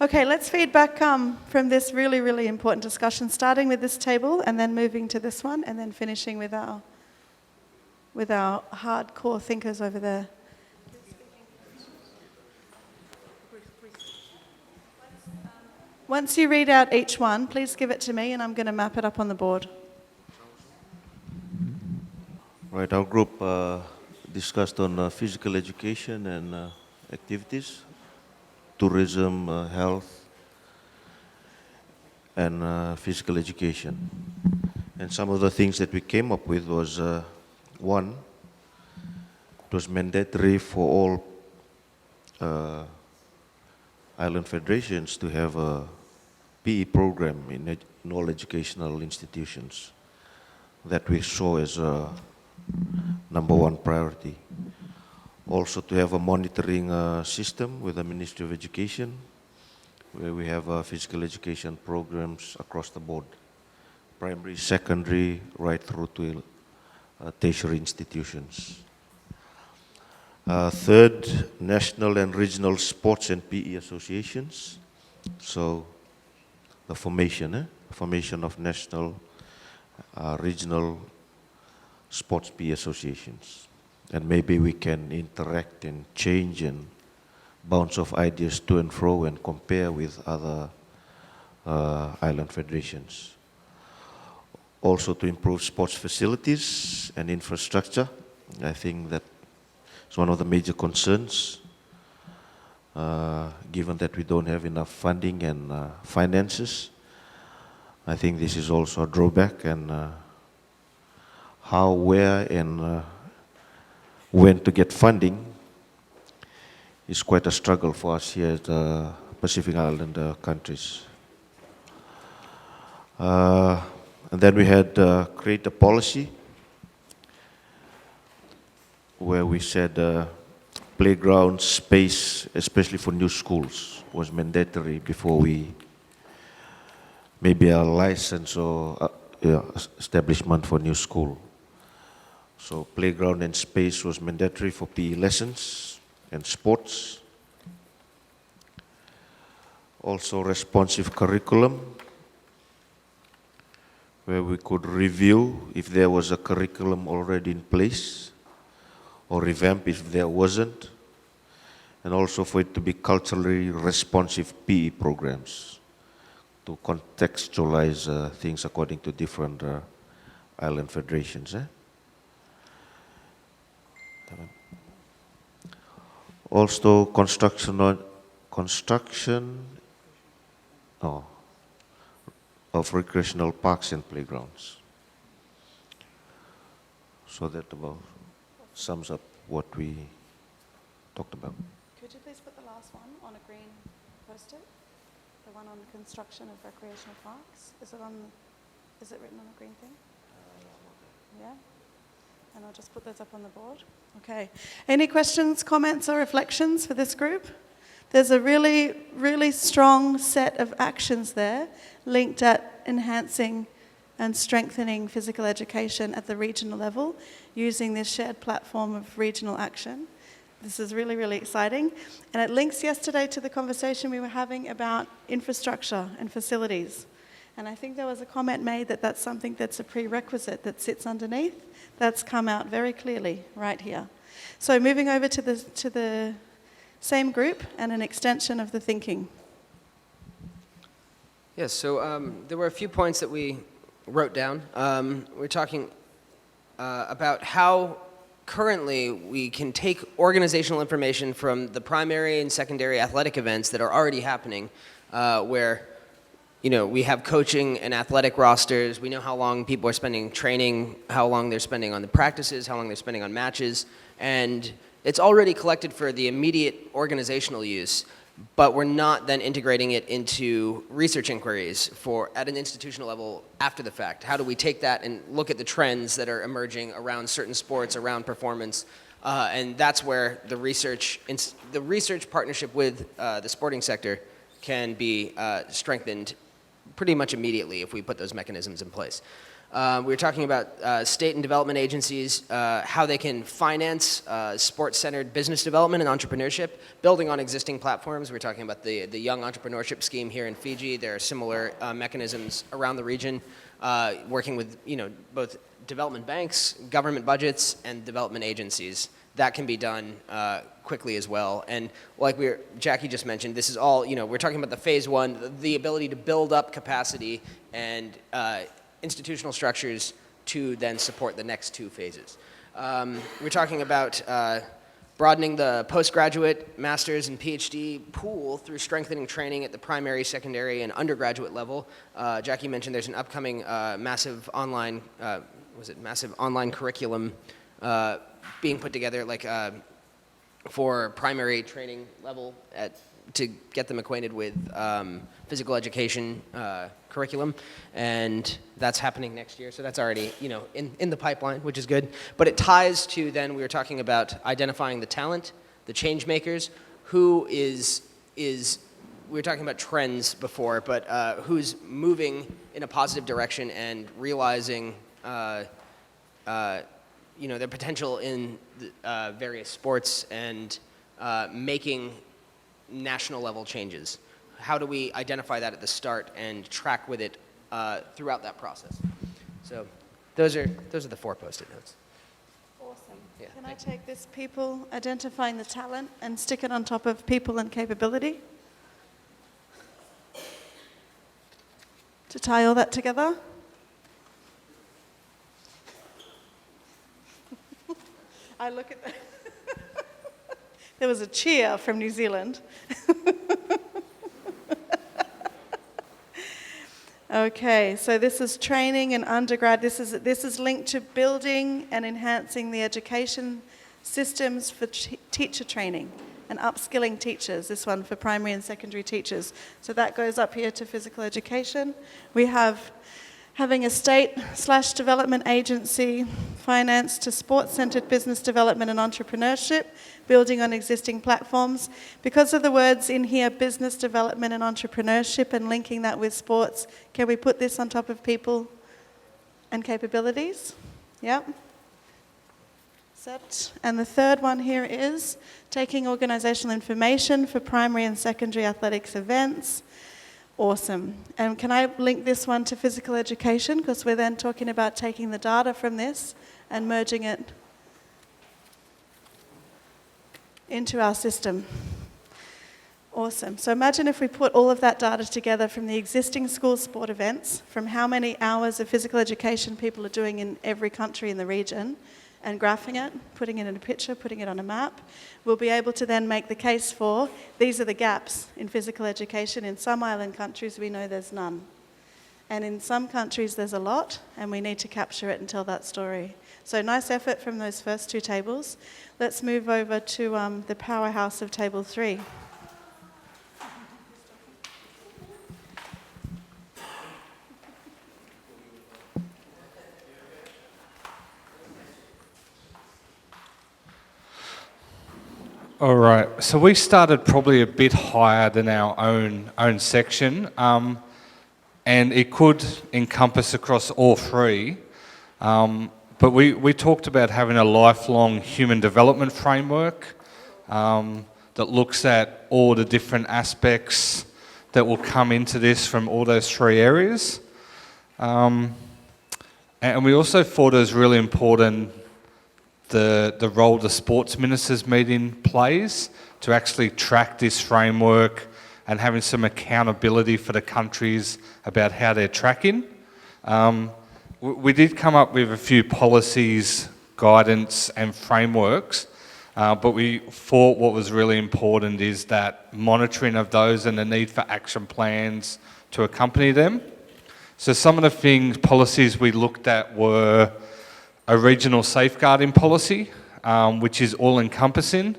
Okay, let's feedback from this really, really important discussion, starting with this table and then moving to this one and then finishing with our hardcore thinkers over there. Once you read out each one, please give it to me and I'm going to map it up on the board. Right, our group discussed on physical education and activities, tourism, health, and physical education. And some of the things that we came up with was, one, it was mandatory for all island federations to have a PE program in all educational institutions. That we saw as a #1 priority. Also to have a monitoring system with the Ministry of Education, where we have physical education programs across the board, primary, secondary, right through to tertiary institutions. Third, national and regional sports and PE associations. So the formation of national, regional sports PE associations. And maybe we can interact and change and bounce off ideas to and fro and compare with other island federations. Also to improve sports facilities and infrastructure. I think that is one of the major concerns, given that we don't have enough funding and finances. I think this is also a drawback, and how, where, and when to get funding is quite a struggle for us here at the Pacific Islander countries. And then we had create a policy where we said playground space, especially for new schools, was mandatory before we maybe a license or establishment for new school. So playground and space was mandatory for PE lessons and sports. Also responsive curriculum, where we could review if there was a curriculum already in place, or revamp if there wasn't, and also for it to be culturally responsive PE programs to contextualize things according to different island federations. Also construction of recreational parks and playgrounds. So that about sums up what we talked about. Could you please put the last one on a green post-it? The one on the construction of recreational parks? Is it written on a green thing? Yeah? And I'll just put those up on the board. Okay. Any questions, comments, or reflections for this group? There's a really, really strong set of actions there linked at enhancing and strengthening physical education at the regional level using this shared platform of regional action. This is really, really exciting. And it links yesterday to the conversation we were having about infrastructure and facilities. And I think there was a comment made that that's something that's a prerequisite that sits underneath. That's come out very clearly right here. So moving over to the same group and an extension of the thinking. Yes, so there were a few points that we wrote down. We're talking about how currently we can take organizational information from the primary and secondary athletic events that are already happening, where we have coaching and athletic rosters. We know how long people are spending training, how long they're spending on the practices, how long they're spending on matches, and it's already collected for the immediate organizational use, but we're not then integrating it into research inquiries at an institutional level after the fact. How do we take that and look at the trends that are emerging around certain sports, around performance, and that's where the research partnership with the sporting sector can be strengthened pretty much immediately if we put those mechanisms in place. We were talking about state and development agencies, how they can finance sports-centered business development and entrepreneurship, building on existing platforms. We were talking about the Young Entrepreneurship Scheme here in Fiji. There are similar mechanisms around the region, working with both development banks, government budgets, and development agencies. That can be done quickly as well. And like Jackie just mentioned, this is all, we're talking about the phase one, the ability to build up capacity and institutional structures to then support the next two phases. We're talking about broadening the postgraduate, master's, and PhD pool through strengthening training at the primary, secondary, and undergraduate level. Jackie mentioned there's an upcoming massive online curriculum being put together, for primary training level to get them acquainted with physical education curriculum, and that's happening next year. So that's already in the pipeline, which is good. But it ties to then we were talking about identifying the talent, the change makers, who is we were talking about trends before, but who's moving in a positive direction and realizing their potential in various sports and making national level changes. How do we identify that at the start and track with it throughout that process? So those are the 4 post-it notes. Awesome. Yeah, Can I take this people identifying the talent and stick it on top of people and capability? To tie all that together? I look at that. There was a cheer from New Zealand. Okay, so this is training and undergrad. This is linked to building and enhancing the education systems for teacher training and upskilling teachers. This one for primary and secondary teachers. So that goes up here to physical education. We have having a state/development agency finance to sports-centered business development and entrepreneurship, building on existing platforms. Because of the words in here, business development and entrepreneurship, and linking that with sports, can we put this on top of people and capabilities? Yep. Set. And the third one here is taking organizational information for primary and secondary athletics events. Awesome. And can I link this one to physical education? Because we're then talking about taking the data from this and merging it into our system. Awesome. So imagine if we put all of that data together from the existing school sport events, from how many hours of physical education people are doing in every country in the region, and graphing it, putting it in a picture, putting it on a map. We'll be able to then make the case for, these are the gaps in physical education. In some island countries, we know there's none. And in some countries, there's a lot, and we need to capture it and tell that story. So nice effort from those first 2 tables. Let's move over to the powerhouse of table 3. All right, so we started probably a bit higher than our own section, and it could encompass across all 3, but we talked about having a lifelong human development framework that looks at all the different aspects that will come into this from all those 3 areas. And we also thought it was really important the role the sports ministers meeting plays to actually track this framework and having some accountability for the countries about how they're tracking. We did come up with a few policies, guidance and frameworks, but we thought what was really important is that monitoring of those and the need for action plans to accompany them. So some of the policies we looked at were a regional safeguarding policy, which is all-encompassing.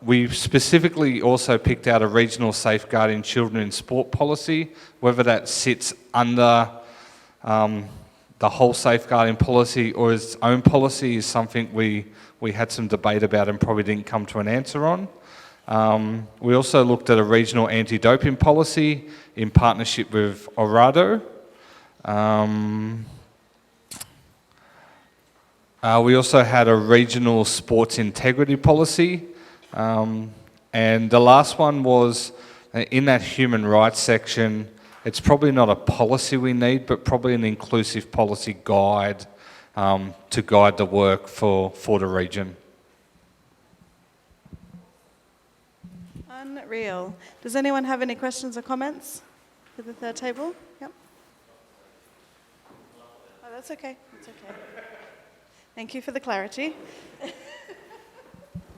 We specifically also picked out a regional safeguarding children in sport policy. Whether that sits under the whole safeguarding policy or its own policy is something we had some debate about and probably didn't come to an answer on. We also looked at a regional anti-doping policy in partnership with ORADO. We also had a regional sports integrity policy. And the last one was in that human rights section. It's probably not a policy we need, but probably an inclusive policy guide to guide the work for the region. Unreal. Does anyone have any questions or comments for the third table? Yep. Oh, that's okay. That's okay. Thank you for the clarity.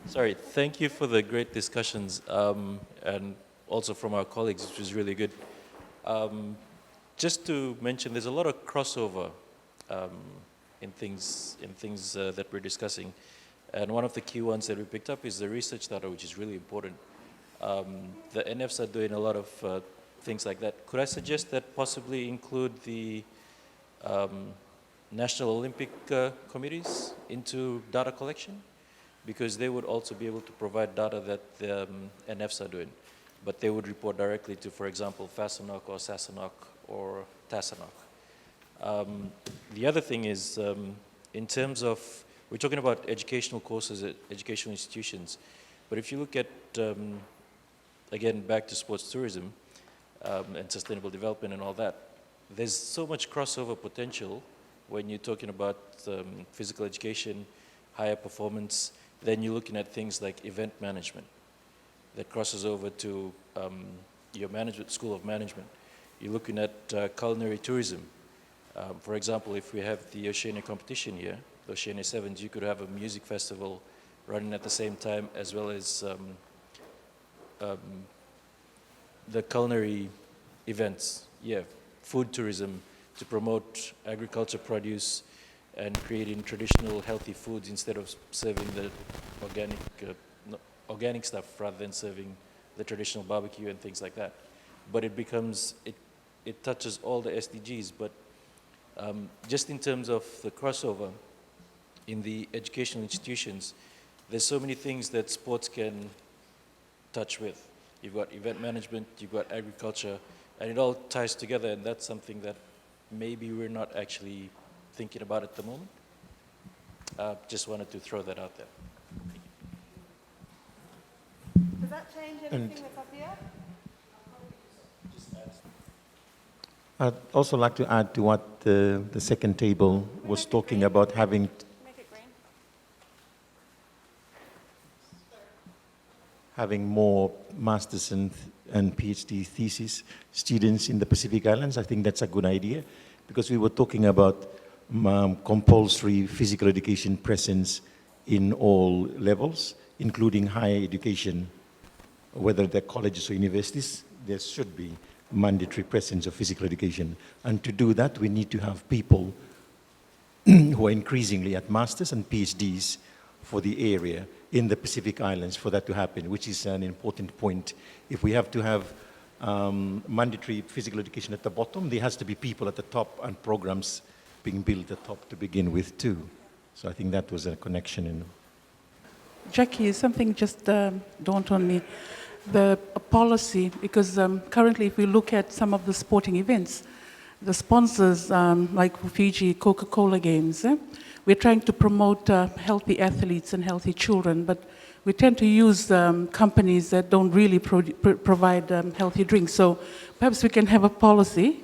Sorry, thank you for the great discussions and also from our colleagues, which was really good. Just to mention, there's a lot of crossover in things that we're discussing. And one of the key ones that we picked up is the research data, which is really important. The NFs are doing a lot of things like that. Could I suggest that possibly include the National Olympic committees into data collection? Because they would also be able to provide data that the NFs are doing. But they would report directly to, for example, FASANOC or SASANOC or TASANOC. The other thing is, in terms of, we're talking about educational courses at educational institutions, but if you look at, again, back to sports tourism and sustainable development and all that, there's so much crossover potential when you're talking about physical education, higher performance. Then you're looking at things like event management that crosses over to your management, school of management. You're looking at culinary tourism. For example, if we have the Oceania competition here, the Oceania Sevens, you could have a music festival running at the same time, as well as the culinary events. Yeah, food tourism to promote agriculture produce and creating traditional healthy foods instead of serving the organic stuff rather than serving the traditional barbecue and things like that. But it becomes, it touches all the SDGs, but just in terms of the crossover in the educational institutions, there's so many things that sports can touch with. You've got event management, you've got agriculture, and it all ties together, and that's something that maybe we're not actually thinking about at the moment. Just wanted to throw that out there. Does that change anything that's up here? I'd also like to add to what the second table was talking about, having Make it green. more master's and PhD thesis students in the Pacific Islands. I think that's a good idea, because we were talking about compulsory physical education presence in all levels, including higher education, whether they're colleges or universities. There should be mandatory presence of physical education. And to do that, we need to have people who are increasingly at masters and PhDs for the area in the Pacific Islands for that to happen, which is an important point. If we have to have mandatory physical education at the bottom, there has to be people at the top and programs being built at the top to begin with too. So I think that was a connection. Jackie, something just dawned on me. The policy, because currently if we look at some of the sporting events, the sponsors like Fiji Coca-Cola games, we're trying to promote healthy athletes and healthy children, but we tend to use companies that don't really provide healthy drinks. So perhaps we can have a policy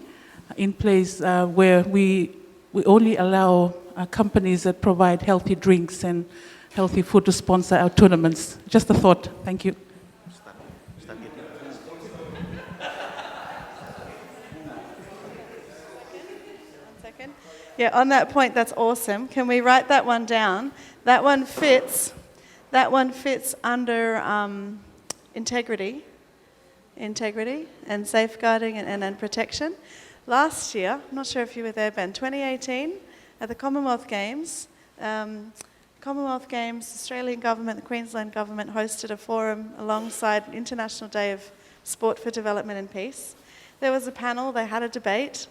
in place where we only allow companies that provide healthy drinks and healthy food to sponsor our tournaments. Just a thought. Thank you. Yeah, on that point, that's awesome. Can we write that one down? That one fits under integrity and safeguarding and protection. Last year, I'm not sure if you were there, Ben, 2018, at the Commonwealth Games, Australian government, the Queensland government hosted a forum alongside International Day of Sport for Development and Peace. There was a panel, they had a debate,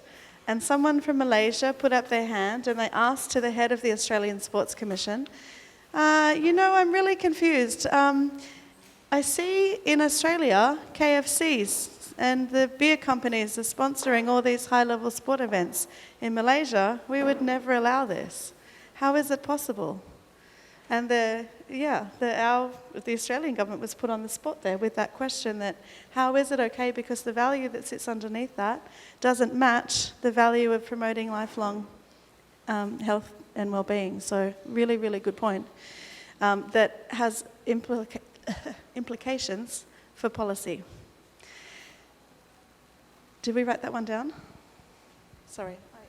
and someone from Malaysia put up their hand and they asked to the head of the Australian Sports Commission, I'm really confused. I see in Australia KFCs and the beer companies are sponsoring all these high-level sport events. In Malaysia, we would never allow this. How is it possible? And the Australian government was put on the spot there with that question that how is it okay, because the value that sits underneath that doesn't match the value of promoting lifelong health and well-being. So really, really good point that has implications for policy. Did we write that one down? Sorry, I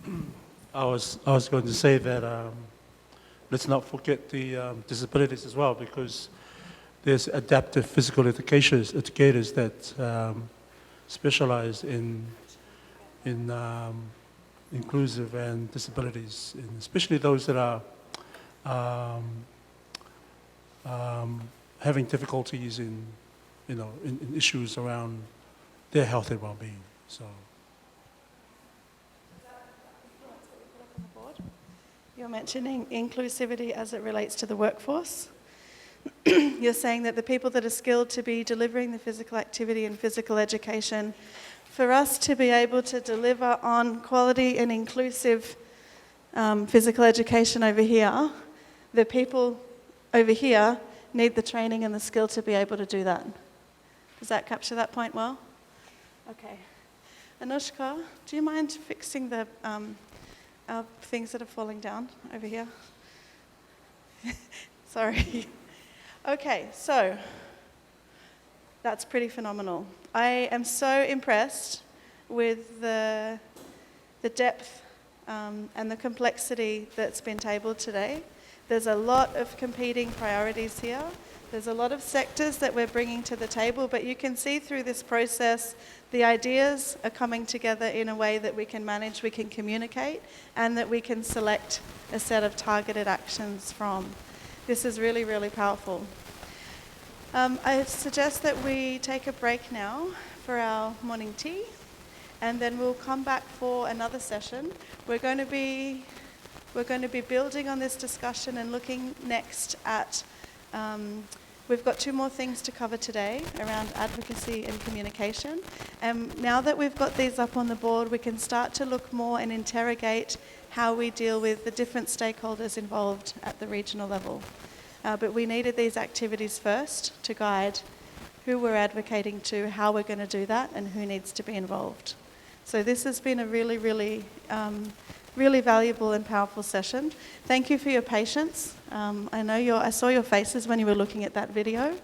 interrupted. I was going to say that let's not forget the disabilities as well, because there's adaptive physical educators that specialize in inclusive and disabilities, and especially those that are having difficulties in issues around their health and well-being. So. You're mentioning inclusivity as it relates to the workforce. You're saying that the people that are skilled to be delivering the physical activity and physical education, for us to be able to deliver on quality and inclusive physical education over here, the people over here need the training and the skill to be able to do that. Does that capture that point well? Okay. Anushka, do you mind fixing the things that are falling down over here? Sorry. Okay, so that's pretty phenomenal. I am so impressed with the depth and the complexity that's been tabled today. There's a lot of competing priorities here. There's a lot of sectors that we're bringing to the table, but you can see through this process the ideas are coming together in a way that we can manage, we can communicate, and that we can select a set of targeted actions from. This is really, really powerful. I suggest that we take a break now for our morning tea, and then we'll come back for another session. We're going to be building on this discussion and looking next at we've got 2 more things to cover today around advocacy and communication. And now that we've got these up on the board, we can start to look more and interrogate how we deal with the different stakeholders involved at the regional level. But we needed these activities first to guide who we're advocating to, how we're going to do that, and who needs to be involved. So this has been a really, really really valuable and powerful session. Thank you for your patience. I saw your faces when you were looking at that video.